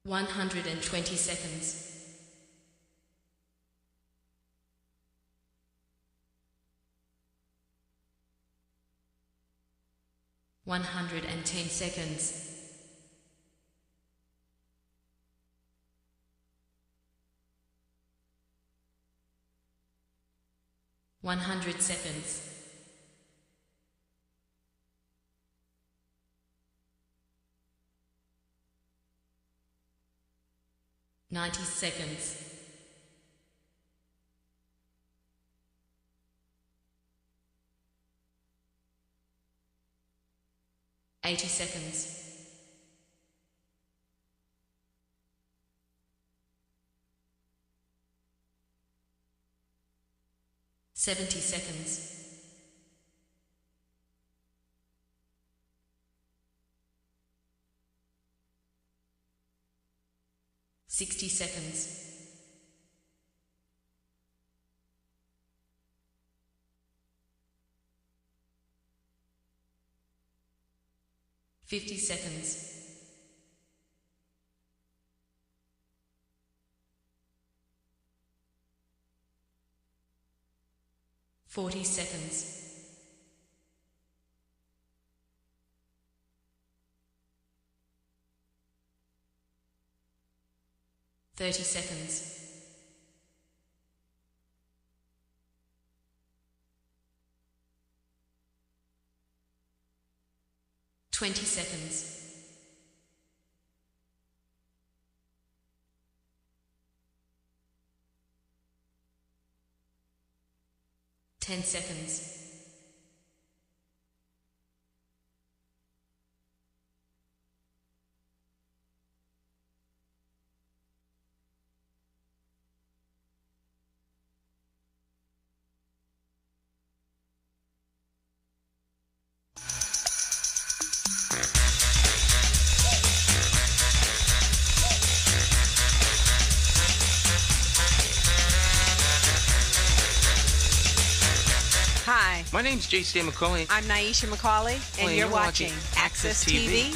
120 seconds. 110 seconds. 100 seconds. 90 seconds. 80 seconds. 70 seconds. 60 seconds. 50 seconds. 40 seconds. 30 seconds. 20 seconds. 10 seconds. Hi, My name's J.C. McCauley. I'm Naisha McCauley, and you're watching AccessTV.org.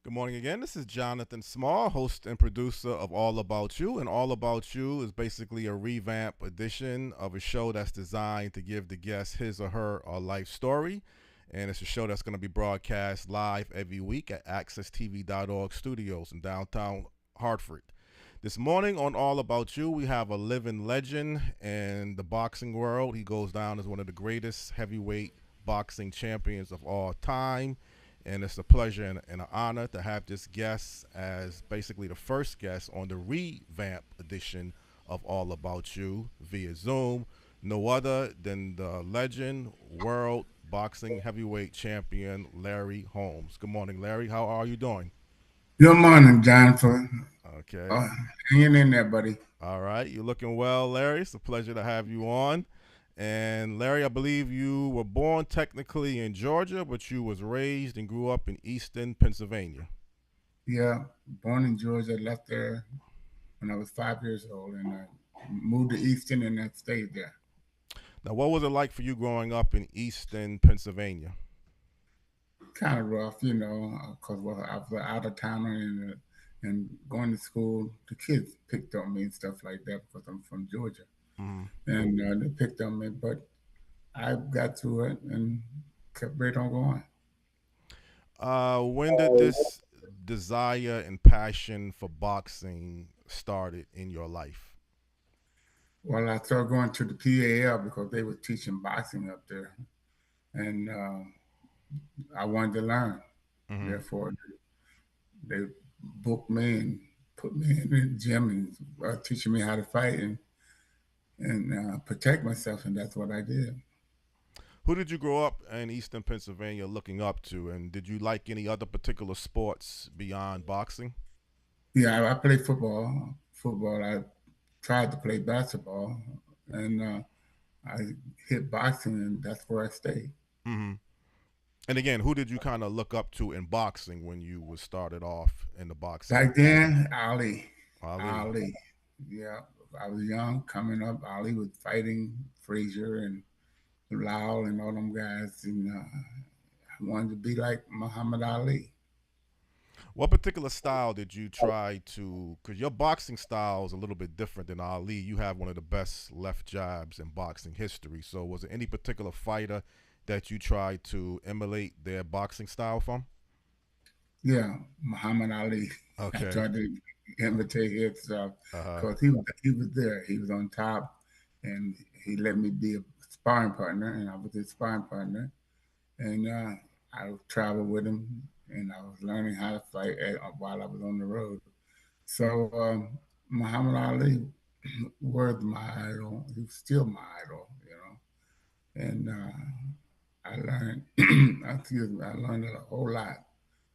Good morning again. This is Jonathan Small, host and producer of All About You. And All About You is basically a revamp edition of a show that's designed to give the guest his or her life story. And it's a show that's going to be broadcast live every week at accesstv.org studios in downtown Hartford. This morning on All About You, we have a living legend in the boxing world. He goes down as one of the greatest heavyweight boxing champions of all time. And it's a pleasure and an honor to have this guest as basically the first guest on the revamp edition of All About You via Zoom. No other than the legend, world boxing heavyweight champion, Larry Holmes. Good morning, Larry. How are you doing? Good morning, Jonathan. Okay. Uh, Hanging in there, buddy. All right. You're looking well, Larry. It's a pleasure to have you on. And Larry, I believe you were born technically in Georgia, but you was raised and grew up in Easton, Pennsylvania. Yeah, born in Georgia, left there when I was 5 years old, and I moved to Easton, and I stayed there. Now, what was it like for you growing up in Easton, Pennsylvania? Kind of rough, because I was out of town and going to school. The kids picked on me and stuff like that because I'm from Georgia, Mhm. and they picked on me, but I got through it and kept right on going. When did this desire and passion for boxing started in your life? Well, I started going to the PAL because they were teaching boxing up there, and I wanted to learn. Hmm. Therefore, they booked me and put me in the gym and teaching me how to fight and protect myself, and that's what I did. Who did you grow up in Easton, Pennsylvania looking up to, and did you like any other particular sports beyond boxing? Yeah, I played football. Football. I tried to play basketball, and I hit boxing, and that's where I stayed. Hmm. And again, who did you kind of look up to in boxing when you was started off in the boxing? Back then, Ali, Ali. Ali, yeah, I was young coming up. Ali was fighting Frazier and Lyle and all them guys, and I wanted to be like Muhammad Ali. What particular style did you try to? Because your boxing style is a little bit different than Ali. You have one of the best left jabs in boxing history. So, was there any particular fighter that you tried to emulate their boxing style from? Yeah, Muhammad Ali. I Okay. tried to imitate his stuff Uh huh. because he was there. He was on top, and he let me be a sparring partner, and I was his sparring partner. And I traveled with him, and I was learning how to fight while I was on the road. So Muhammad Ali was my idol. He's still my idol, And I learned, excuse me, I learned a whole lot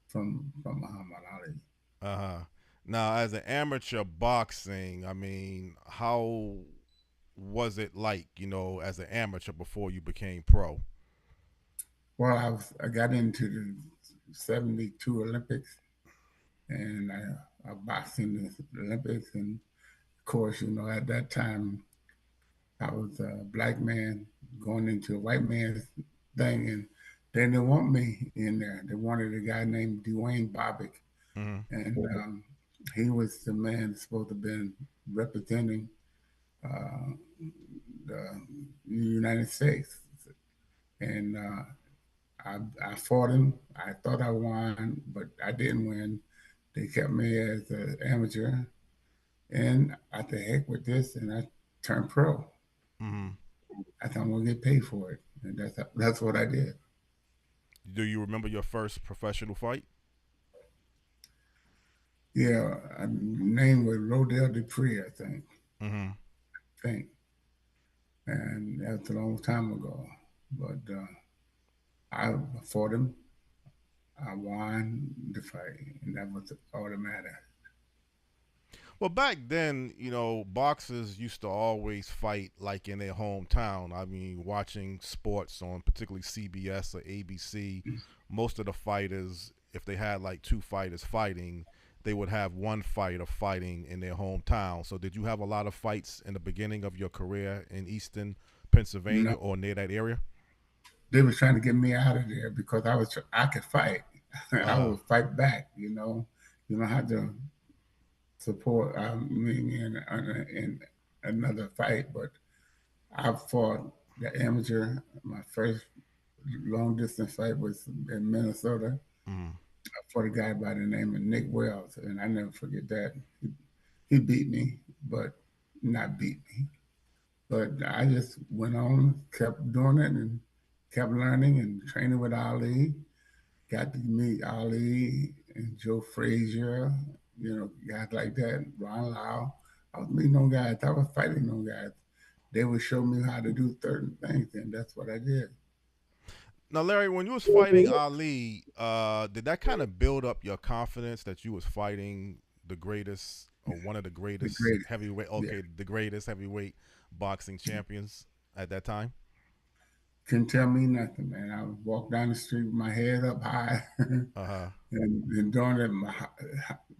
from Muhammad Ali. Uh huh. Now, as an amateur boxing, I mean, how was it like, as an amateur before you became pro? Well, I got into the '72 Olympics, and I boxed in the Olympics, and of course, at that time I was a black man going into a white man's thing, and they didn't want me in there. They wanted a guy named Dwayne Bobbitt, Mm-hmm. and he was the man supposed to have been representing uh, the United States, and I fought him. I thought I won, but I didn't win. They kept me as an amateur, and I said, heck with this, and I turned pro. Mm-hmm. I thought I'm gonna get paid for it, and that's what I did. Do you remember your first professional fight? Yeah, name was Rodell Dupree, I think. Mm-hmm. Think, and that's a long time ago. But I fought him. I won the fight, and that was all that mattered. Well, back then, boxers used to always fight like in their hometown. I mean, watching sports on particularly CBS or ABC, most of the fighters, if they had like two fighters fighting, they would have one fighter fighting in their hometown. So, did you have a lot of fights in the beginning of your career in Eastern Pennsylvania No, or near that area? they was trying to get me out of there because I could fight. I Uh, would fight back. You don't have to support me in another fight, but I fought the amateur. My first long distance fight was in Minnesota. mm, I fought a guy by the name of Nick Wells, and I never forget that. He beat me, but not beat me. But I just went on, kept doing it, and kept learning and training with Ali. Got to meet Ali and Joe Frazier, guys like that, Ron Lau. I was meeting those guys. I was fighting those guys. They would show me how to do certain things, and that's what I did. Now, Larry, when you was fighting Ali, did that kind of build up your confidence that you was fighting the greatest or one of the The greatest greatest. heavyweight? Yeah. Okay, the greatest heavyweight boxing champions at that time. Couldn't tell me nothing, man. I would walk down the street with my head up high Uh huh. and doing the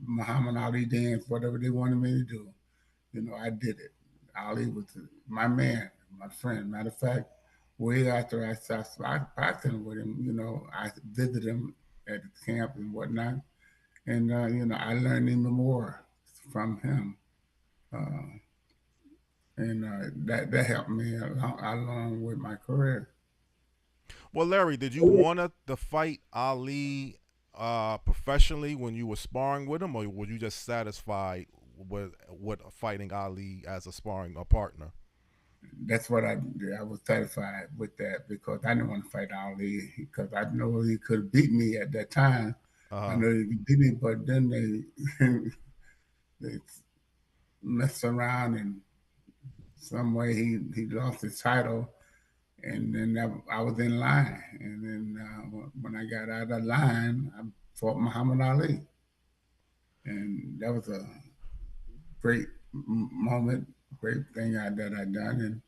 Muhammad Ali dance, whatever they wanted me to do. I did it. Ali was my man, my friend. Matter of fact, way after I stopped boxing with him, I visited him at the camp and whatnot. And, I learned even more from him. Uh, and that helped me along with my career. Well, Larry, did you want to fight Ali professionally when you were sparring with him, or were you just satisfied with fighting Ali as a sparring a partner? That's what I did. I was satisfied with that because I didn't want to fight Ali because I know he could beat me at that time. Uh I huh. know he could beat me, but then they messed around and some way he lost his title, and then I was in line, and then when I got out of line, I fought Muhammad Ali, and that was a great moment, great thing that I done,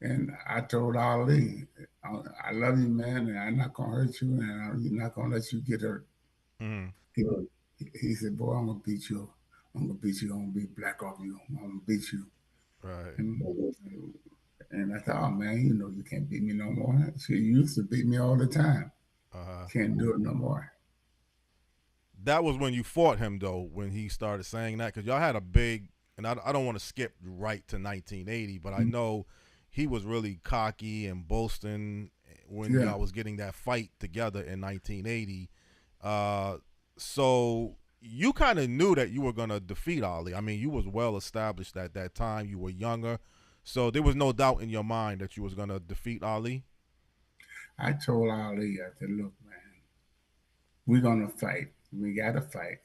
and I told Ali, I love you, man, and I'm not gonna hurt you, and I'm not gonna let you get hurt. Mm. He, he said, boy, I'm gonna beat you. I'm gonna beat you. I'm gonna be black off you. I'm gonna beat you. Right. And, and I thought, oh man, you know you can't beat me no more. She used to beat me all the time. Uh, Can't do it no more. that was when you fought him though, when he started saying that, because y'all had a big, and I don't want to skip right to 1980, but I know he was really cocky and boasting when Yeah, y'all was getting that fight together in 1980. Uh, so you kind of knew that you were gonna defeat Ali. I mean, you was well established at that time. You were younger, so there was no doubt in your mind that you was gonna defeat Ali. I told Ali, I said, look, man, we're gonna fight. We gotta fight,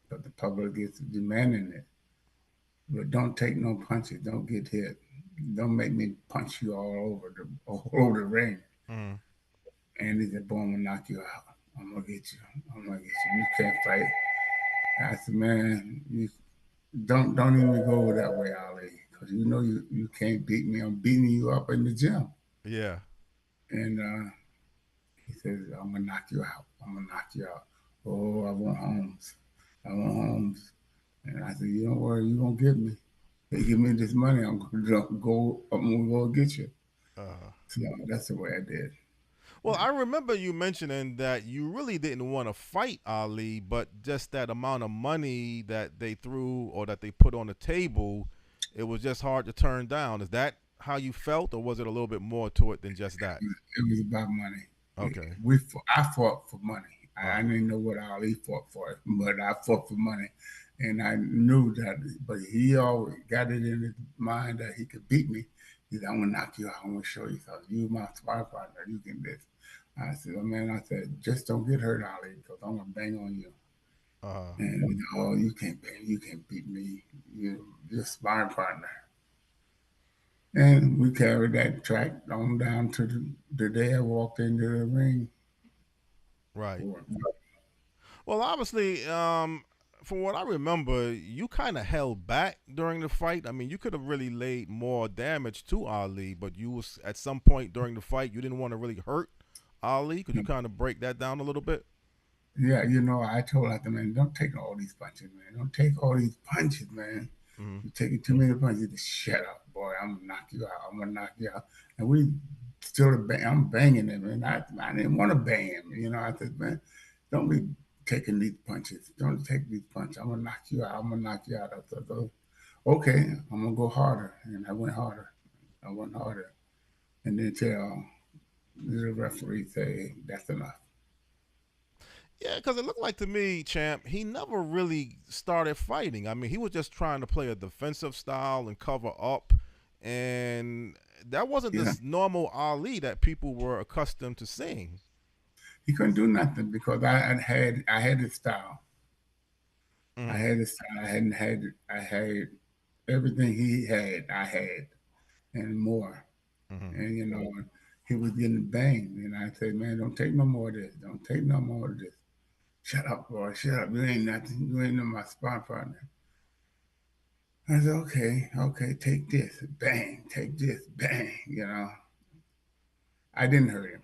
but the public is demanding it. But don't take no punches. Don't get hit. Don't make me punch you all over the ring. Mm, And he said, boy, I'm gonna knock you out. I'm gonna get you. I'm gonna get you. You can't fight. I said, man, you don't even go that way, Ali, because you know you can't beat me. I'm beating you up in the gym. yeah. And he says, I'm gonna knock you out. I'm gonna knock you out. Oh, I want Holmes. I want Holmes. And I said, you don't worry, you gonna get me. They give me this money, I'm gonna go get you. Uh, So that's the way I did. Well, I remember you mentioning that you really didn't want to fight Ali, but just that amount of money that they threw or that they put on the table, it was just hard to turn down. Is that how you felt, or was it a little bit more to it than just that? It was about money. Okay. I fought for money. I Uh, didn't know what Ali fought for, but I fought for money, and I knew that. But he always got it in his mind that he could beat me. He said, "I'm gonna knock you out. I'm gonna show you something. You my spy partner. You can this." I said, "Oh man," I said, "just don't get hurt, Ali, because I'm gonna bang on you." uh, And oh, you can't bang. You can't beat me. You're a sparring partner. And we carried that track on down to the day I walked into the ring. right. For, Well, obviously, from what I remember, you kind of held back during the fight. I mean, you could have really laid more damage to Ali, but you was at some point during the fight you didn't want to really hurt Ali. Could you kind of break that down a little bit? Yeah, I told her, man, don't take all these punches, man. Don't take all these punches, man. Mm-hmm. You're taking too many punches. Just shut up, boy. I'm gonna knock you out. I'm gonna knock you out. And we still, I'm banging him, and I didn't want to bang him. I said, man, don't be taking these punches. Don't take these punches. I'm gonna knock you out. I'm gonna knock you out. I said, oh, okay, I'm gonna go harder, and I went harder. I went harder, and then tell the referee say that's enough. Yeah, because it looked like to me, champ, he never really started fighting. I mean, he was just trying to play a defensive style and cover up, and that wasn't Yeah. this normal Ali that people were accustomed to seeing. He couldn't do nothing because I had his style. I Mm-hmm. had his style. I had everything he had. I had and more. Mm-hmm. And he was getting banged, and I said, man, don't take no more of this. Don't take no more of this. Shut up, boy. Shut up. You ain't nothing. You ain't no my spot partner. I said, okay, okay, take this, bang, take this, bang. I didn't hurt him,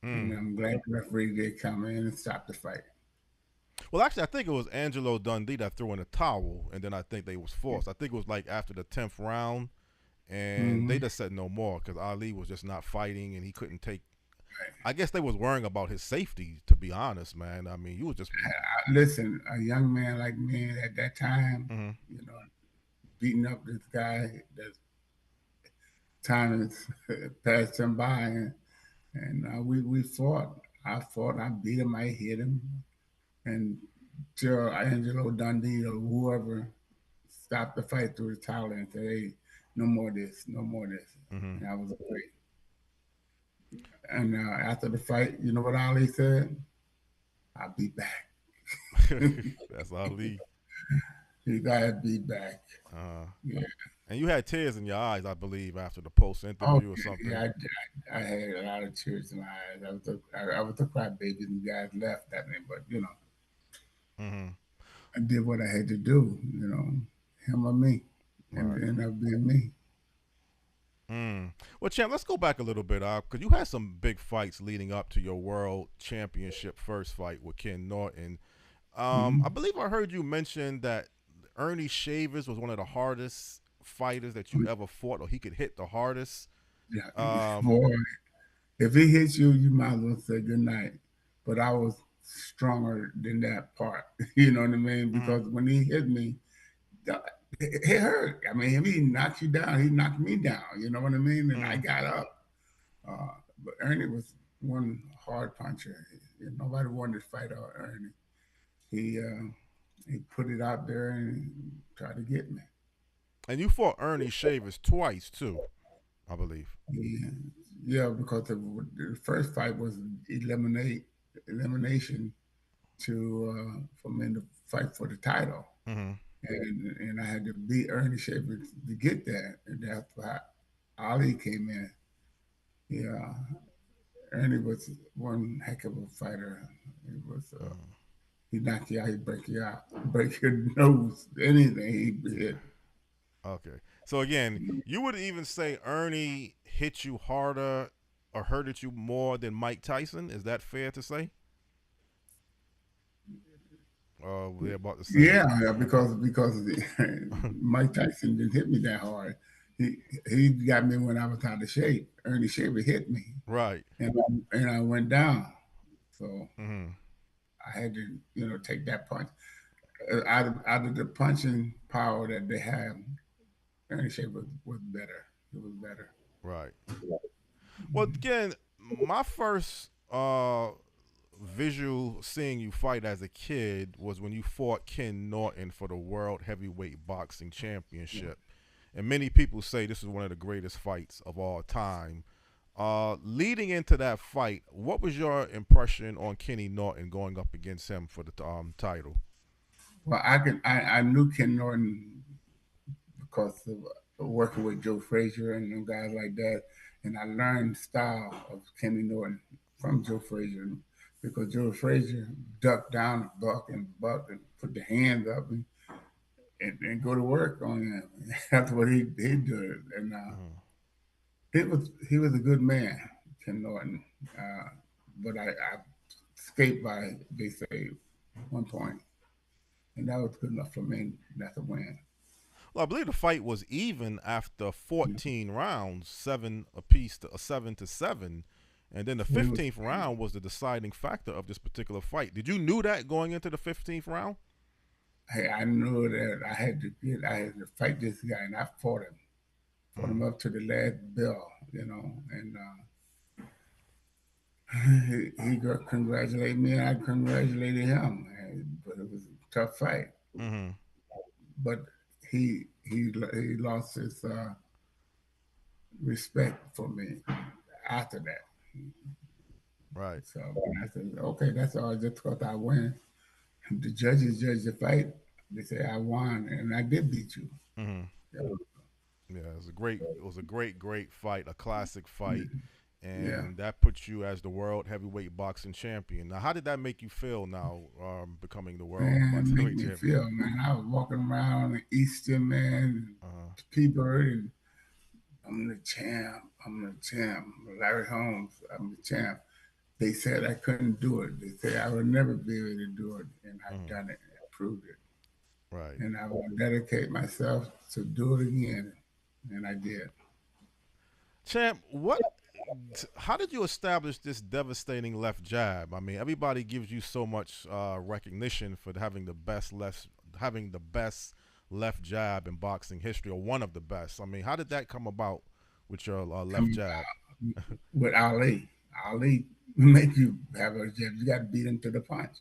and Mm. I'm glad the referee did come in and stop the fight. Well, actually, I think it was Angelo Dundee that threw in a towel, and then I think they was forced. I think it was like after the 10th round, and they Mm-hmm. just said no more because Ali was just not fighting, and he couldn't take. Right. I guess they was worrying about his safety, to be honest, man. I mean, you was just. Listen, a young man like me at that time, Mm-hmm. you know, beating up this guy that time has passed him by, and we fought. I fought. I beat him. I hit him, and till Angelo Dundee or whoever stopped the fight through the towel and said, "Hey, no more of this, no more of this," Mm-hmm. and I was afraid. And after the fight, you know what Ali said? "I'll be back." That's Ali. He gotta be back. Uh, Yeah. and you had tears in your eyes, I believe, after the post Oh, interview or something. yeah, I had a lot of tears in my eyes. I was a crybaby, and the guys laughed at me, but Mm-hmm. I did what I had to do. Him or me, and Right. it ended up being me. Mm. Well, champ, let's go back a little bit, because you had some big fights leading up to your world championship first fight with Ken Norton. I Hmm. believe I heard you mention that Ernie Shavers was one of the hardest fighters that you ever fought, or he could hit the hardest? Yeah, Um, boy, if he hits you, you might as well say good night. But I was stronger than that part. You know what I mean? mhm, Because when he hit me, it hurt. I mean, if he knocked you down, he knocked me down. You know what I mean? And I mhm. got up. But Ernie was one hard puncher. Nobody wanted to fight Ernie. He put it out there and tried to get me. And you fought Ernie Shavers twice too, I believe. Yeah, yeah, because the first fight was elimination to for me to fight for the title, Mhm. and I had to beat Ernie Schaefer to get that, and that's why Ali came in. Yeah, Ernie was one heck of a fighter. He was Mhm. he knocked you out, he break you out, break your nose, anything he Yeah. did. Okay. So again, you would even say Ernie hit you harder or hurted you more than Mike Tyson. Is that fair to say? They're about the same. Yeah, yeah, because Mike Tyson didn't hit me that hard. He he got me when I was out of shape. Ernie Schaefer hit me, Right. and I went down. So Hmm. I had to take that punch. Out of the punching power that they have, Ernie Schaefer was better. It was better. Right. Well, again, my first visual seeing you fight as a kid was when you fought Ken Norton for the World Heavyweight Boxing Championship. And many people say this is one of the greatest fights of all time. Leading into that fight, what was your impression on Kenny Norton going up against him for the title? Well, I knew Ken Norton because of working with Joe Frazier and them guys like that, and I learned the style of Kenny Norton from Joe Frazier because Joe Frazier ducked down and buck and put the hands up and go to work on him. That's what he did, and Mm-hmm. he was a good man, Ken Norton. Uh, but I escaped by they say 1 point, and that was good enough for me. That's a win. Well, I believe the fight was even after 14 rounds, seven apiece to 7-7, and then the It was 15th round was the deciding factor of this particular fight. Did you knew that going into the 15th round? I knew that I had to fight this guy, and I fought him Mm-hmm. up to the last bell, and he congratulated me, and I congratulated him. But it was a tough fight. Mm-hmm. But he lost his respect for me after that. Right. So I said, okay, that's all. Just because I win, the judges judge the fight. They say I won, and I did beat you. Mm-hmm. Yeah, Yeah, it was a great, great fight, a classic fight, yeah. and that puts you as the world heavyweight boxing champion. Now, how did that make you feel now, becoming the world Man, boxing make heavyweight me champion? feel, man. I was walking around in Easton, man, Uh, P-Bird, and I'm the champ. I'm the champ. Larry Holmes, I'm the champ. They said I couldn't do it. They said I would never be able to do it, and I've mm, done it. I proved it. right. And I will dedicate myself to do it again, and I did. Champ, how did you establish this devastating left jab? I mean, everybody gives you so much recognition for having the best left jab in boxing history, or one of the best. I mean, how did that come about with your left Coming jab? with Ali. Ali make you have a jab. You got to beat him to the punch.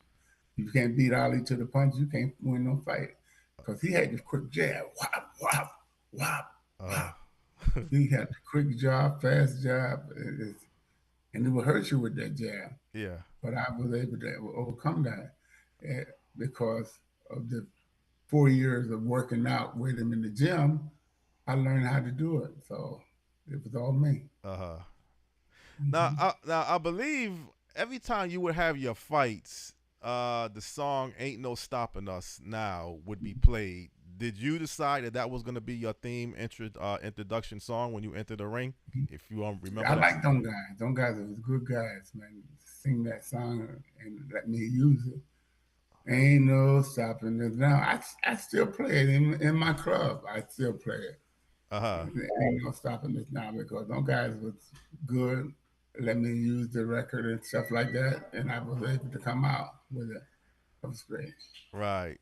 If you can't beat Ali to the punch, you can't win no fight. Because he had the quick jab, whop, whop, whop, Uh, whop. He had the quick jab, fast jab, and it would hurt you with that jab. yeah. But I was able to overcome that because of the 4 years of working out with him in the gym. I learned how to do it. So it was all me. Uh huh. Mm-hmm. Now I believe every time you would have your fights, the song "Ain't No Stopping Us Now" would be played. Did you decide that that was going to be your theme introduction song when you entered the ring? If you remember I that. like them guys. Them guys was good guys, man. Sing that song and let me use it. Ain't no stopping us now. I still play it in my club. I still play it. Uh-huh. Ain't no stopping us now because them guys was good. Let me use the record and stuff like that, and I was able to come out with it. That was great. Right.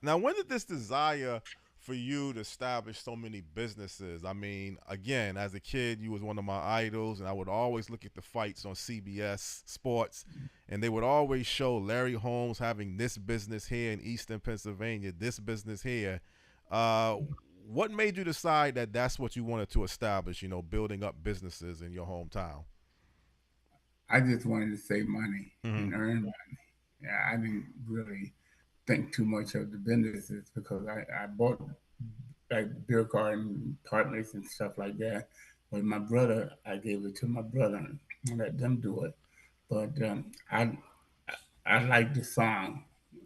Now, when did this desire for you to establish so many businesses? I mean, again, as a kid, you was one of my idols, and I would always look at the fights on CBS Sports, and they would always show Larry Holmes having this business here in Eastern Pennsylvania, this business here. Uh, what made you decide that that's what you wanted to establish? You know, building up businesses in your hometown. I just wanted to save money Mm-hmm. and earn money. Yeah, I didn't really think too much of the businesses because I bought like beer garden partners and stuff like that. But my brother, I gave it to my brother and let them do it. But I like the song,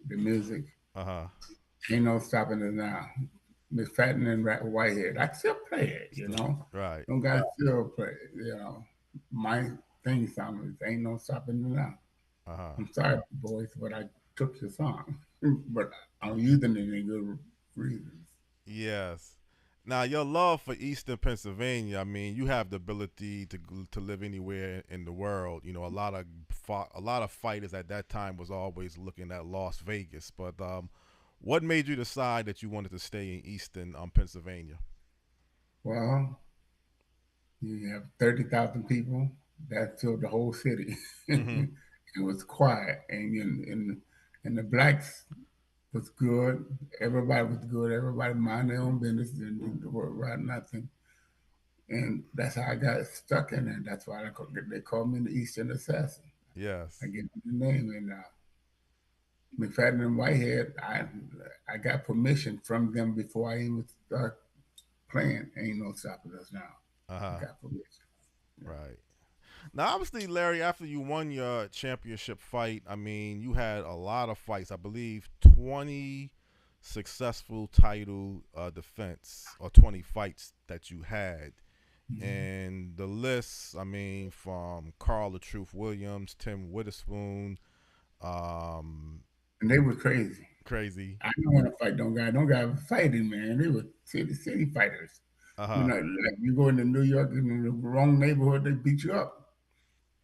the music. Uh huh. Ain't no stopping it now. McFadden and Whitehead, I still play it, you Still know. right. Don't guys still play it, you know. My thing song is ain't no stopping it now. Uh huh. I'm sorry, boys, but I took your song, but I'm using it in good reasons. Yes. Now, your love for Eastern Pennsylvania, I mean, you have the ability to live anywhere in the world. You know, a lot of fighters at that time was always looking at Las Vegas. But what made you decide that you wanted to stay in Eastern Pennsylvania? Well, you have 30,000 people that filled the whole city. Mm-hmm. It was quiet, and the blacks was good. Everybody was good. Everybody mind their own business and didn't worry about nothing. And that's how I got stuck in there. That's why they called me the Eastern Assassin. I Yes. gave them the name. And McFadden and Whitehead, I got permission from them before I even start playing. Ain't no stopping us now. Uh I huh. got permission. Right. Now, obviously, Larry, after you won your championship fight, I mean, you had a lot of fights. I believe 20 successful title defense or 20 fights that you had. Mhm. And the list, I mean, from Carl the Truth Williams, Tim Witherspoon, um, And they were crazy. crazy. I don't want to fight don't got fighting, man. They were city fighters. Uh You huh. know, like you go into New York in the wrong neighborhood, they beat you up.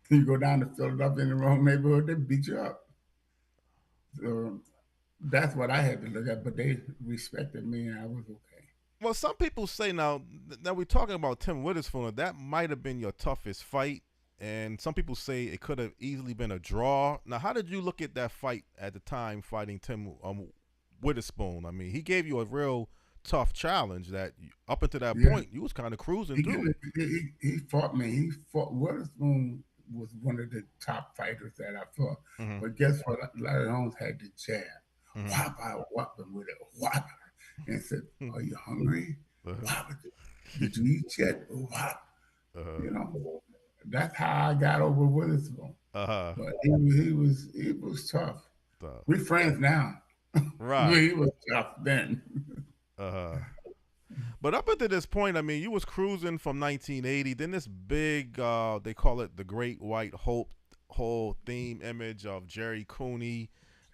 You go down to Philadelphia in the wrong neighborhood, they beat you up. So that's what I had to look at, but they respected me and I was okay. Well, some people say now we're talking about Tim Witherspoon. That might have been your toughest fight, and some people say it could have easily been a draw. Now, how did you look at that fight at the time, fighting Tim Witherspoon? I mean, he gave you a real tough challenge. That up until that Yeah. point, you was kind of cruising He, through it. he fought me. He fought Witherspoon was one of the top fighters that I fought. Hmm. But guess what? Larry Holmes had the jab. Hmm. Whop, I whopped him with it. Whop. And said, are you hungry? Uh-huh. Whop. Did you eat yet? Whop. Uh-huh. You know, that's how I got over Witherspoon. Uh-huh. But he was tough. Tough. We friends now. Right. He was tough then. Uh-huh. But up until this point, I mean, you was cruising from 1980. Then this big, they call it the Great White Hope, whole theme image of Jerry Cooney,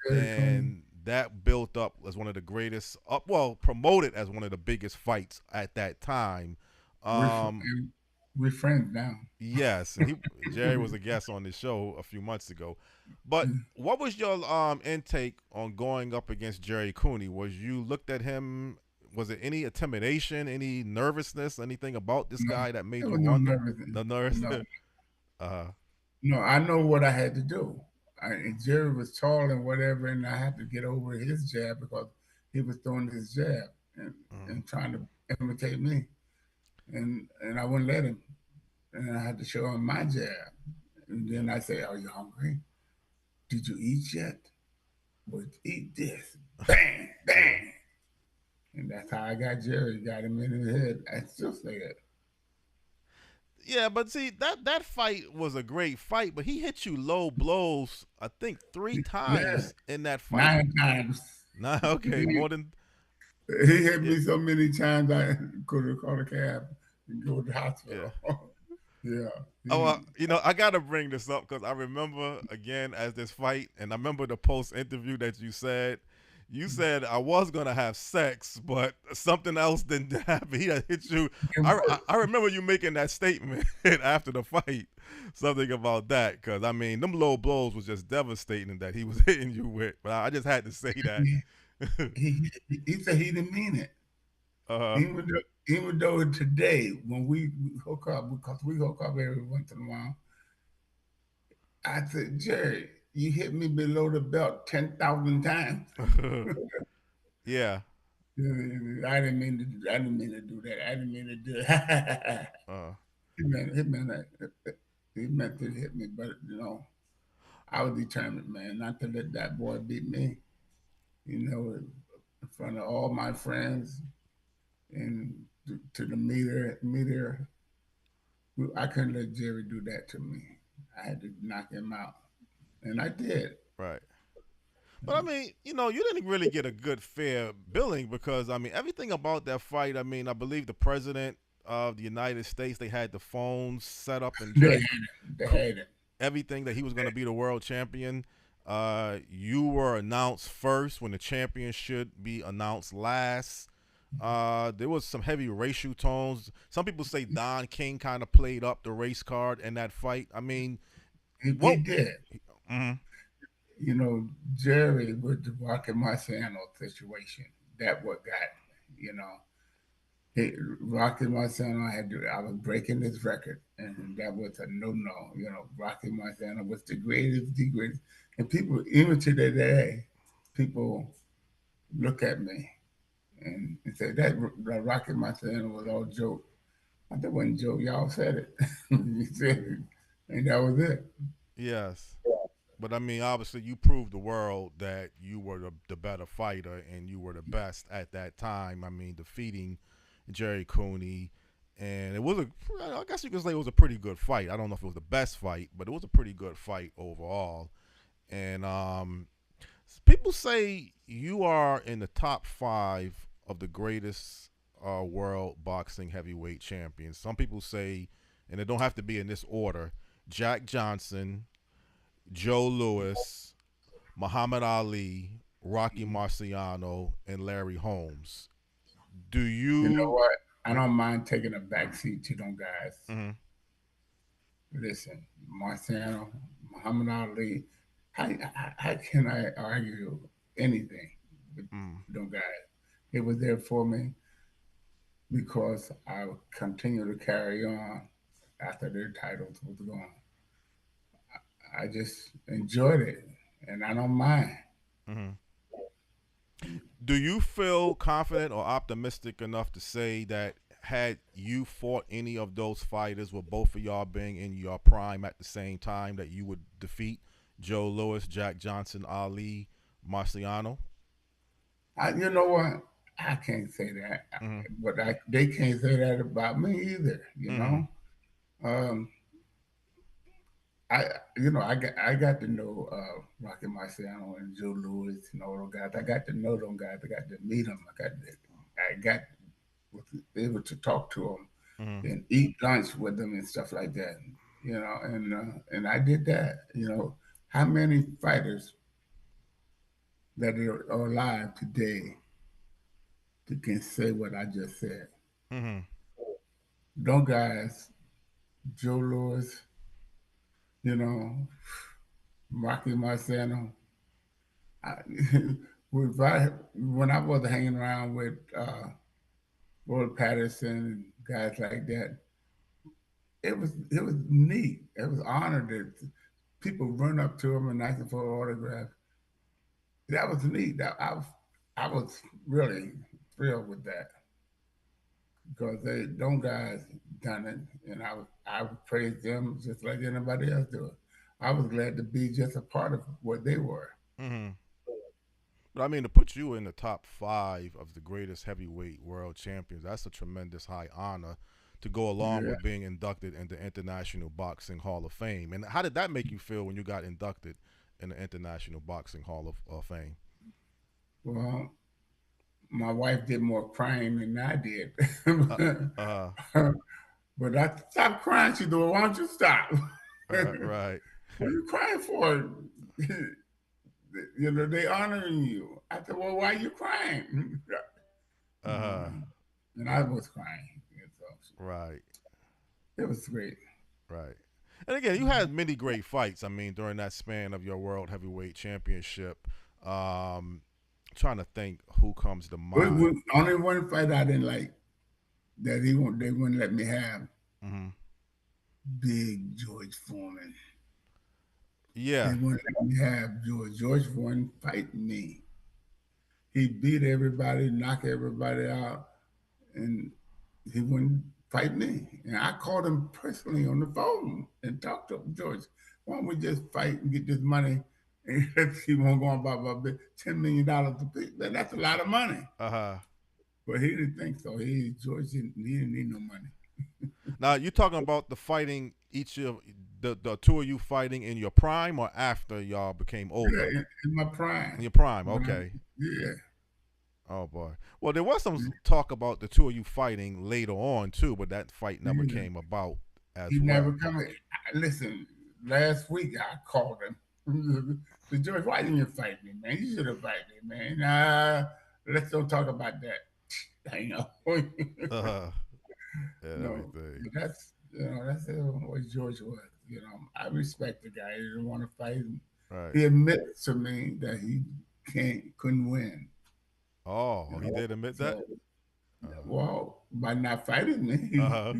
Very cool. and that built up as one of the greatest, promoted as one of the biggest fights at that time. We're, Um, we're friends now. yes, and Jerry was a guest on the show a few months ago. But what was your intake on going up against Jerry Cooney? Was you looked at him? Was it any intimidation, any nervousness, anything about this No, guy that made there you was no want nervousness. the nerves? No, uh, no, I know what I had to do. And Jerry was tall and whatever, and I had to get over his jab because he was throwing his jab mm, and trying to imitate me, and I wouldn't let him, and I had to show him my jab, and then I say, "Are you hungry? Did you eat yet? Well, eat this." Bang, yeah, bang, and that's how I got Jerry. Got him in his head. I still say it. yeah. But see, that fight was a great fight, but he hit you low blows. I think three Yeah, times in that fight. 9 times. Nah, okay, He more than hit yeah, me so many times I could have called a cab and go to the yeah. hospital. Yeah. Oh, I gotta bring this up because I remember again as this fight, and I remember the post interview that you said You said I was gonna have sex, but something else didn't happen. He had hit you. It I was. remember you making that statement after the fight, something about that. Because I mean, them low blows was just devastating that he was hitting you with. But I just had to say that. He said he didn't mean it. uh, Even though today when we hook up, because we hook up every once in a while, I said, Jerry, you hit me below the belt 10,000 times. yeah. I didn't mean to do that. I didn't mean to do it. Uh, He meant to hit me, but I was determined, man, not to let that boy beat me. In front of all my friends and to the meter. I couldn't let Jerry do that to me. I had to knock him out, and I did. right. But I mean, you didn't really get a good fair billing because I mean, everything about that fight. I mean, I believe the president of the United States, they had the phones set up, and They had Jerry it. They had it. everything that he was going to be the world champion. You were announced first when the champion should be announced last. There was some heavy racial tones. Some people say Don King kind of played up the race card in that fight. I mean, He what? did. Mhm. You know, Jerry with the Rocky Marciano situation. That what got me. Rocky Marciano I was breaking his record, and that was a no. Rocky Marciano was the greatest, and people even to this day, people look at me and say that Rocky Marciano was all joke. That wasn't joke. Y'all said it. You said it, and that was it. Yes. But I mean, obviously, you proved the world that you were the better fighter and you were the best at that time. I mean, defeating Jerry Cooney, and it was I guess you could say it was a pretty good fight. I don't know if it was the best fight, but it was a pretty good fight overall. And people say you are in the top 5 of the greatest world boxing heavyweight champions. Some people say, and it don't have to be in this order: Jack Johnson, Joe Louis, Muhammad Ali, Rocky Marciano, and Larry Holmes. Do You know you? what? I don't mind taking a backseat to them guys. Mm-hmm, Listen, Marciano, Muhammad Ali. How can I argue anything with mm, them guys? It was there for me because I would continue to carry on after their titles was gone. I just enjoyed it, and I don't mind. mm-hmm. Do you feel confident or optimistic enough to say that had you fought any of those fighters with both of y'all being in your prime at the same time that you would defeat Joe Louis, Jack Johnson, Ali, Marciano? You know what? I can't say that, Mm-hmm, but they can't say that about me either. mm-hmm, Um, I I got to know Rocky Marciano and Joe Louis and all those guys. I got to know them guys. I got to meet them. I got was able to talk to them mm-hmm, and eat lunch with them and stuff like that. And I did that. How many fighters that are alive today that can say what I just said? mm-hmm. Them guys, Joe Louis, you know, Rocky Marciano. I, when I was hanging around with Roy Patterson and guys like that, it was neat. It was honored that people run up to him and ask him for an autograph. That was neat. I was really thrilled with that because them guys done it, and I would praise them just like anybody else do it. I was glad to be just a part of what they were. Mm-hmm. But I mean, to put you in the top 5 of the greatest heavyweight world champions, that's a tremendous high honor to go along Yeah. with being inducted into International Boxing Hall of Fame. And how did that make you feel when you got inducted in the International Boxing Hall of Fame? Well, my wife did more crying than I did. Uh, uh, But I stopped crying. She said, "Why don't you stop? What right. are you crying for?" They honoring you. I said, well, why are you crying? Uh-huh. And I was crying. So Right. it was great. Right. And again, you had many great fights. I mean, during that span of your world heavyweight championship. Trying to think who comes to mind. Only one fight I didn't like that they wouldn't let me have. Mm-hmm. Big George Foreman. They Yeah. wouldn't let me have George. George Foreman fight me. He beat everybody, knocked everybody out, and he wouldn't fight me. And I called him personally on the phone and talked to him, George, why don't we just fight and get this money? And he won't go about $10 million to pick. That's a lot of money. Uh-huh. But he didn't think so. George didn't need no money. Now, you talking about the fighting, each of the two of you fighting in your prime or after y'all became older? Yeah, in my prime. In your prime, okay. Yeah. Oh boy. Well, there was some talk about the two of you fighting later on too, but that fight never came about as He well. never come. Listen, last week I called him. So George, why didn't you fight me, man? You should have fight me, man. Let's don't talk about that. I know. Uh-huh. And No, everything. that's what George was. I respect the guy. He didn't want to fight. Right. He admits to me that he couldn't win. Oh, he did admit that? Well, by not fighting me, Uh-huh.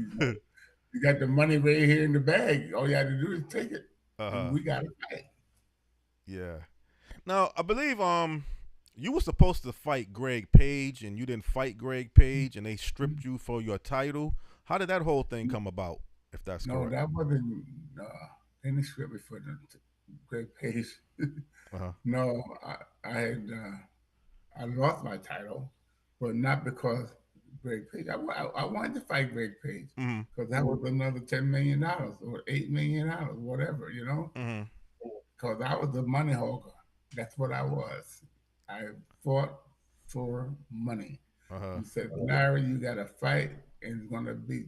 you got the money right here in the bag. All you had to do is take it, and we got to fight. Yeah. Now, I believe you were supposed to fight Greg Page, and you didn't fight Greg Page, and they stripped you for your title. How did that whole thing come about, if that's correct? No, that wasn't. They didn't strip me for the Greg Page. No, I lost my title, but not because Greg Page. I wanted to fight Greg Page because that was another $10 million or $8 million, whatever, because I was a money hogger. That's what I was. I fought for money. He said, Larry, you got to fight, and it's going to be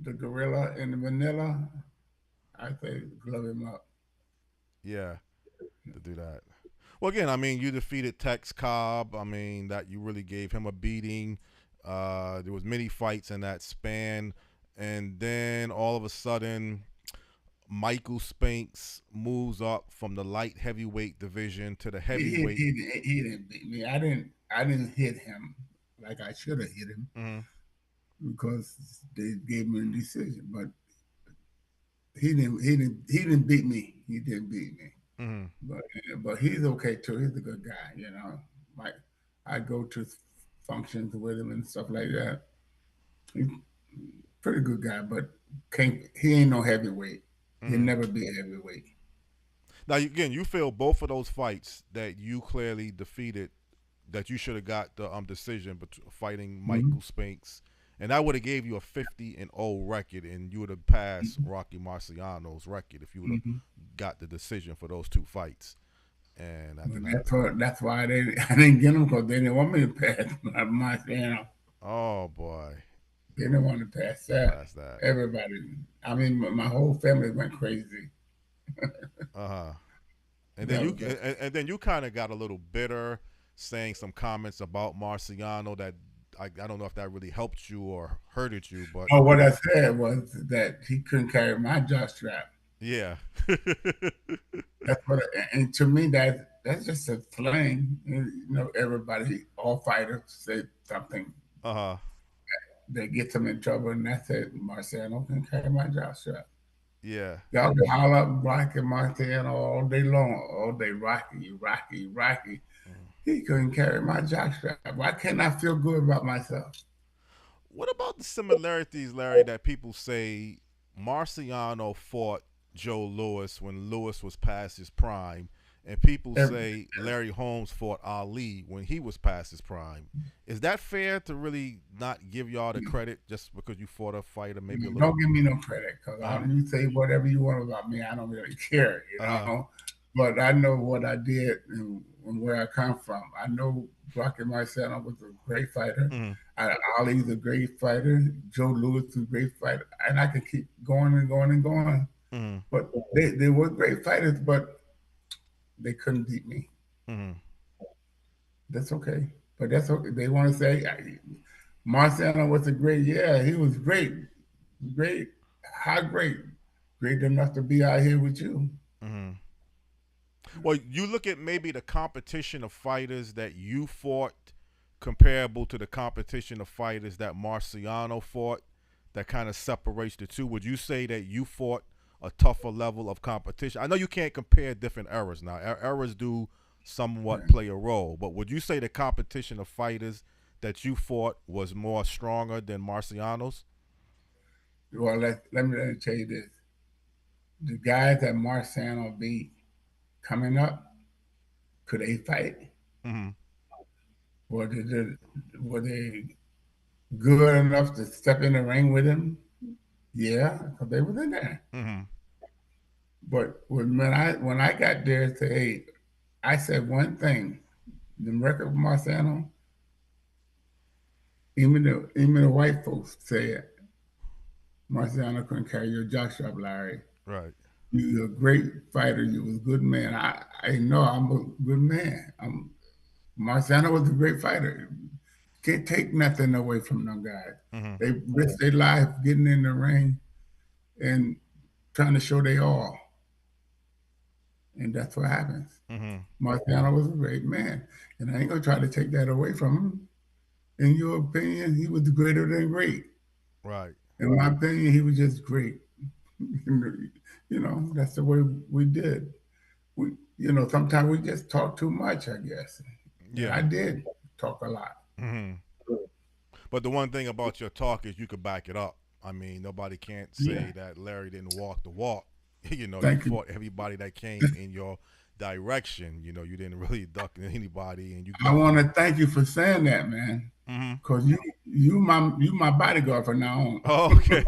the gorilla and the vanilla. I say, glove him up. Yeah, to do that. Well, again, I mean, you defeated Tex Cobb. I mean, that you really gave him a beating. There was many fights in that span, and then all of a sudden, Michael Spinks moves up from the light heavyweight division to the heavyweight. He didn't beat me. I didn't hit him like I should have hit him because they gave me a decision. But he didn't beat me. He didn't beat me. But he's okay too. He's a good guy, Like I go to functions with him and stuff like that. He's a pretty good guy, but he ain't no heavyweight. He'll never be a heavyweight. Now, again, you feel both of those fights that you clearly defeated, that you should have got the decision, but fighting Michael Spinks, and that would have gave you a 50-0 record, and you would have passed Rocky Marciano's record if you would have got the decision for those two fights. And that's why I didn't get them, because they didn't want me to pass Marciano. Oh boy. They didn't want to pass that. Everybody. I mean, my whole family went crazy. And then you kind of got a little bitter, saying some comments about Marciano that I don't know if that really helped you or hurted you, but what I said was that he couldn't carry my jockstrap. Yeah. That's what, and to me that's just a slang. Everybody, all fighters say something. That gets them in trouble, and that's it. Marciano can carry my jockstrap. Yeah. Y'all can holler up Rocky Marciano all day long, all day Rocky. He couldn't carry my jockstrap. Why can't I feel good about myself? What about the similarities, Larry, that people say Marciano fought Joe Louis when Louis was past his prime, and people say Larry Holmes fought Ali when he was past his prime? Is that fair to really not give y'all the credit just because you fought a fighter maybe a little? Don't give me no credit, because you say whatever you want about me, I don't really care, But I know what I did and where I come from. I know Rocky Marciano was a great fighter. Ali's a great fighter. Joe Louis was a great fighter. And I can keep going and going and going. But they were great fighters, but they couldn't beat me. Mm-hmm. That's okay. But that's okay. They want to say Marciano was a great. Yeah, he was great, great. How great? Great enough to be out here with you. Mm-hmm. Well, you look at maybe the competition of fighters that you fought comparable to the competition of fighters that Marciano fought that kind of separates the two. Would you say that you fought a tougher level of competition? I know you can't compare different eras now. Eras do somewhat Yeah. play a role, but would you say the competition of fighters that you fought was more stronger than Marciano's? Well, let me tell you this: the guys that Marciano beat coming up, could they fight? Mm-hmm. Were they good enough to step in the ring with him? Yeah, because they was in there. Mm-hmm. But when I got there, and say, hey, I said one thing: the record of Marciano, even the white folks said Marciano couldn't carry your jockstrap, Larry. Right. You're a great fighter. You was a good man. I know I'm a good man. Marciano was a great fighter. Can't take nothing away from them guys. Mm-hmm. They risk their life getting in the ring and trying to show they all. And that's what happens. Mm-hmm. Marciano was a great man. And I ain't gonna try to take that away from him. In your opinion, he was greater than great. Right. In my opinion, he was just great. That's the way we did. Sometimes we just talk too much, I guess. And I Yeah. did talk a lot. Mm-hmm. But the one thing about your talk is you could back it up. I mean, nobody can't Yeah. say that Larry didn't walk the walk. You Thank you. fought everybody that came in your direction. You didn't really duck anybody, and you I want definitely. to thank you for saying that, man. Mm-hmm. Cause you my bodyguard from now on. Oh, okay.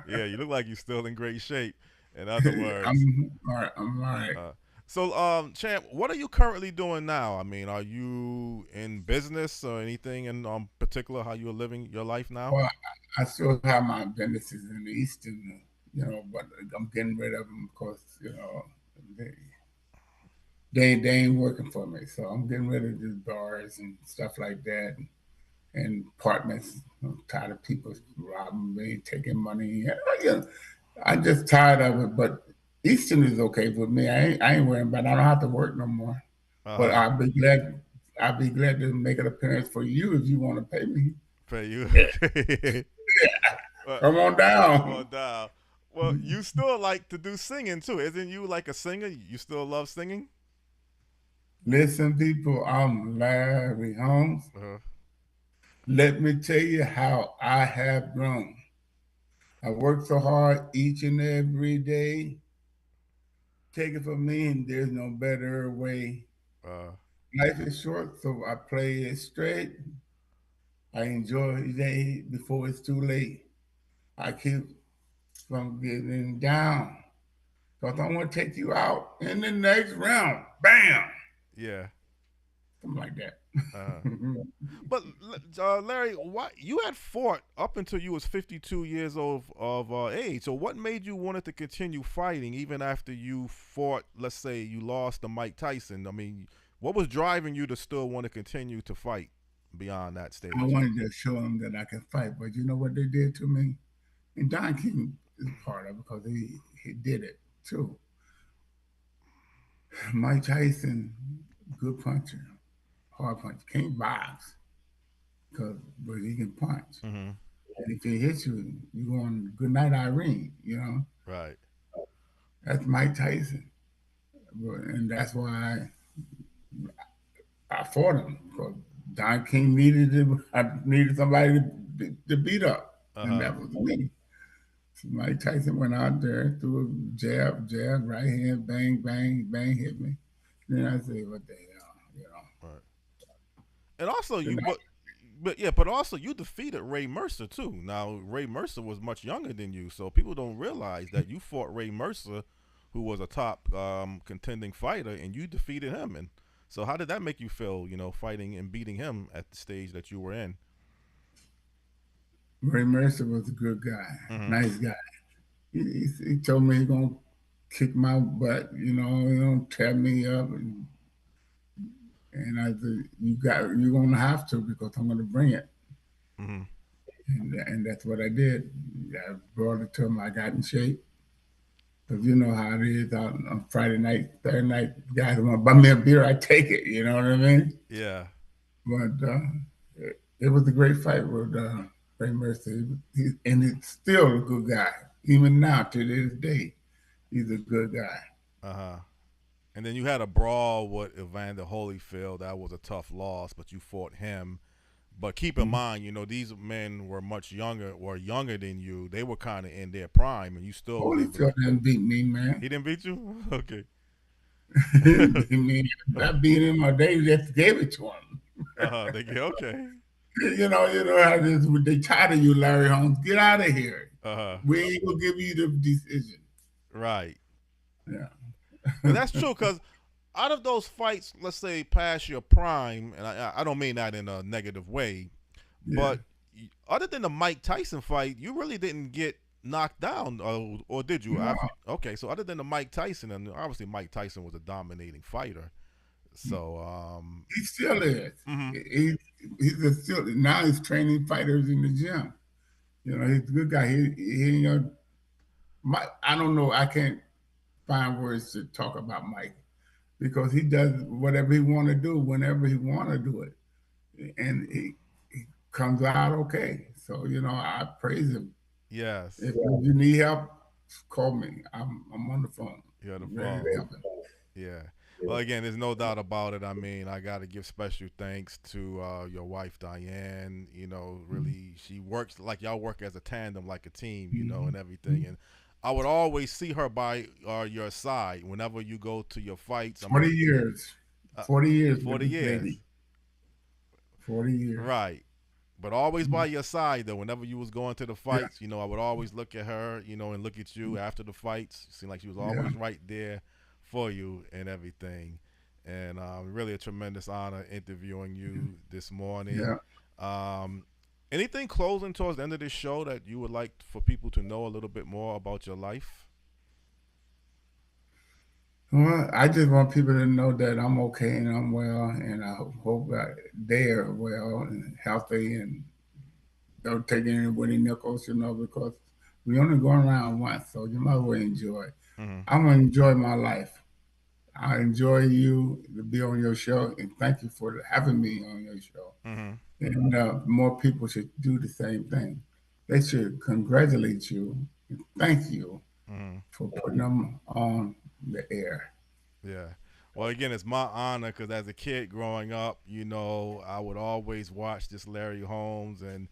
Yeah, you look like you're still in great shape. In other words, I'm all right. I'm all right. uh, so Champ, what are you currently doing now? I mean, are you in business or anything in particular? How you're living your life now? Well, I still have my businesses in the East, and but I'm getting rid of them because they, they ain't working for me. So I'm getting rid of the bars and stuff like that, and apartments. I'm tired of people robbing me, taking money. I'm just tired of it. But Eastern is okay with me. I ain't worrying about it. I don't have to work no more. Uh But huh. I'll be glad to make an appearance for you if you want to pay me. Pay you. Yeah. Okay. Well, Come on come down. on down. Well, you still like to do singing too, isn't you? Like a singer, you still love singing. Listen, people, I'm Larry Holmes. Uh-huh. Let me tell you how I have grown. I work so hard each and every day. Take it from me, and there's no better way. Uh, Life is short, so I play it straight. I enjoy the day before it's too late. I keep from getting down. Because I want to take you out in the next round. Bam! yeah. Something like that. Uh, but Larry, why you had fought up until you was 52 years old of age? So what made you wanted to continue fighting even after you fought? Let's say you lost to Mike Tyson. I mean, what was driving you to still want to continue to fight beyond that I stage? wanted to show them that I can fight, but you know what they did to me? And Don King is part of it because he did it too. Mike Tyson, good puncher, hard punch, can't box but he can punch. Mm-hmm. And if he hits you, you going good night, Irene. Right. That's Mike Tyson, and that's why I fought him because Don King I needed somebody to beat up, Uh and huh. that was me. So Mike Tyson went out there, threw a jab, jab, right hand, bang, bang, bang, hit me. And then I said, "What the hell?" Right. And also Then but also you defeated Ray Mercer too. Now Ray Mercer was much younger than you, so people don't realize that you fought Ray Mercer, who was a top contending fighter, and you defeated him. And so, how did that make you feel? Fighting and beating him at the stage that you were in. Ray Mercer was a good guy, Mm-hmm. nice guy. He told me he gonna kick my butt, tear me up, and I said, you're gonna have to because I'm gonna bring it, Mm-hmm. and that's what I did. I brought it to him. I got in shape. Because you know how it is out on Friday night, Thursday night, guys want to buy me a beer, I take it, you know what I mean? Yeah. But it was a great fight with Ray Mercer. And he's still a good guy. Even now, to this day, he's a good guy. Uh-huh. And then you had a brawl with Evander Holyfield. That was a tough loss, but you fought him. But keep in Mhm. mind, these men were much younger or younger than you. They were kind of in their prime, and you still was able to. Holyfield didn't beat me, He man. didn't beat you? Okay. He didn't beat me. I beat him, or they just gave it to him. Uh-huh. Okay. You know how this, they tired of you, Larry Holmes. Get out of here. Uh-huh. We ain't gonna give you the decision. Right. Yeah. And that's true because out of those fights, let's say past your prime, and I don't mean that in a negative way, Yeah. but other than the Mike Tyson fight, you really didn't get knocked down, or did you? No, Okay, so other than the Mike Tyson, and obviously Mike Tyson was a dominating fighter. So, he still is. mhm. Still now he's training fighters in the gym. He's a good guy. I don't know. I can't find words to talk about Mike because he does whatever he want to do whenever he want to do it, and he comes out okay. So I praise him. Yes, If you need help, call me. I'm on the phone, you're on the ready phone. to help. Yeah. Well, again, there's no doubt about it. I mean, I got to give special thanks to your wife, Diane. Really, she works like y'all work as a tandem, like a team, and everything. And I would always see her by your side whenever you go to your fights. I 40 mean, years, uh, 40 years with 40 this years. lady. 40 years. Right. But always by your side though. Whenever you was going to the Yeah, fights, I would always look at her, and look at you after the fights. It seemed like she was yeah, always right there for you and everything. And really a tremendous honor interviewing you this morning. yeah. Um, anything closing towards the end of this show that you would like for people to know a little bit more about your life? Well, I just want people to know that I'm okay and I'm well, and I hope that they are well and healthy and don't take any winning nickels, because we only go around once, so you might as well enjoy. Mm-hmm. I'm gonna enjoy my life. I enjoy you to be on your show, and thank you for having me on your show. Mm-hmm. And more people should do the same thing. They should congratulate you and thank you Mm-hmm. for putting them on the air. Yeah. Well, again, it's my honor because as a kid growing up, I would always watch this Larry Holmes, and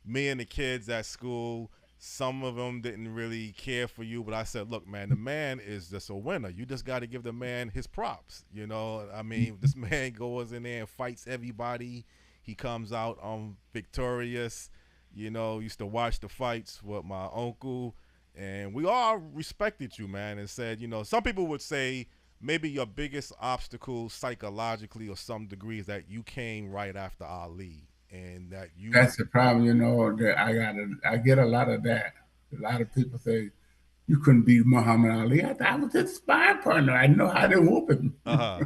me and the kids at school, some of them didn't really care for you, but I said, look, man, the man is just a winner. You just got to give the man his props. I mean, this man goes in there and fights everybody. He comes out victorious. Used to watch the fights with my uncle, and we all respected you, man, and said, some people would say maybe your biggest obstacle psychologically or some degree is that you came right after Ali and that you. That's the problem, that I get a lot of that. A lot of people say, you couldn't beat Muhammad Ali. I was his sparring partner. I know how to whoop him. Uh-huh.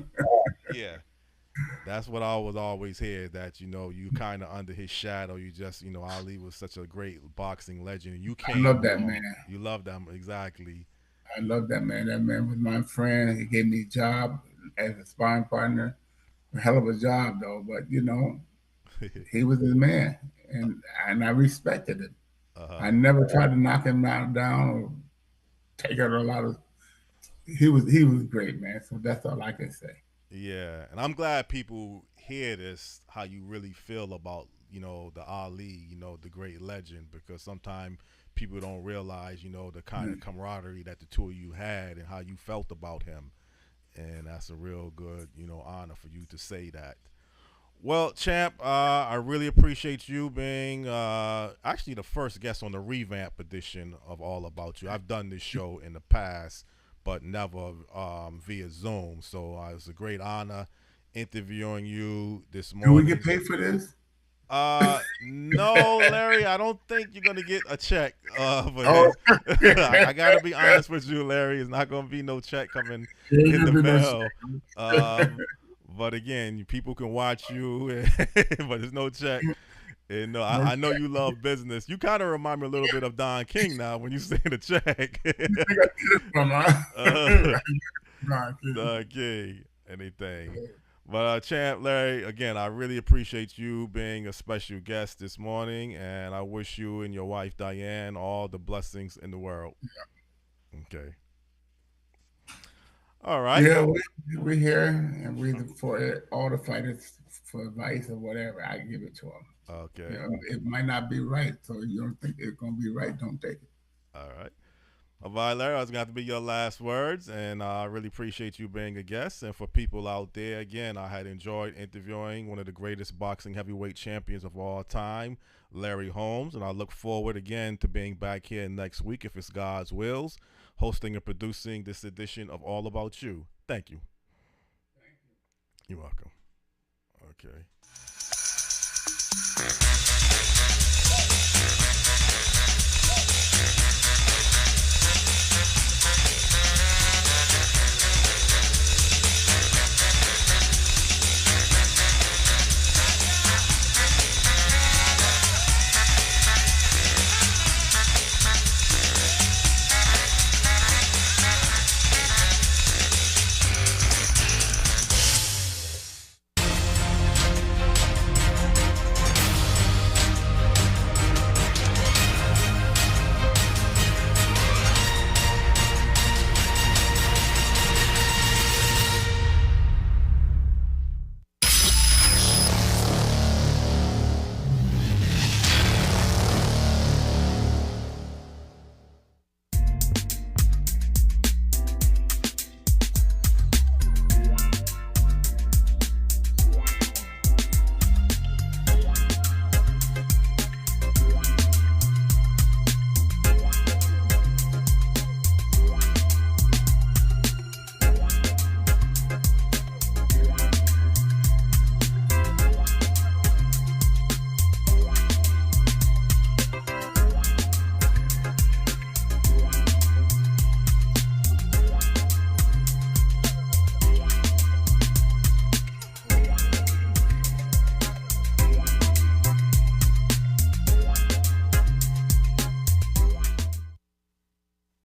Yeah. That's what I was always hear, that you kind of under his shadow. You just Ali was such a great boxing legend. You I love came that along. man. You love them exactly. I love that man. That man was my friend. He gave me a job as a sparring partner. A hell of a job, though. But, he was his man. And I respected him. Uh-huh. I never tried to knock him down or take out a lot of. He was great, man. So that's all I can say. Yeah, and I'm glad people hear this, how you really feel about, the Ali, the great legend, because sometimes people don't realize, the kind of Mm. camaraderie that the two of you had and how you felt about him. And that's a real good, honor for you to say that. Well, champ, I really appreciate you being actually the first guest on the revamp edition of All About You. I've done this show in the past, but never via Zoom. So it's a great honor interviewing you this Do we get morning. paid for this? No, Larry, I don't think you're gonna get a check for Oh, this. I gotta be honest with you, Larry. It's not gonna be no check coming ain't in the gonna be no mail. shame. But again, people can watch you, but there's no check. And no, No I know check. you love business. You kind of remind me a little bit of Don King now when you say the check. You think I did it from uh, Don King. Don King, anything. But Champ Larry, again, I really appreciate you being a special guest this morning, and I wish you and your wife Diane all the blessings in the world. Okay. All right. Yeah, we here and we for all the fighters for advice or whatever. I give it to them. Okay. You know, it might not be right, so you don't think it's gonna be right. Don't take it. All right. All right, Larry, that's going to have to be your last words, and I really appreciate you being a guest. And for people out there, again, I had enjoyed interviewing one of the greatest boxing heavyweight champions of all time, Larry Holmes, and I look forward again to being back here next week, if it's God's wills, hosting and producing this edition of All About You. Thank you. You're welcome. Okay.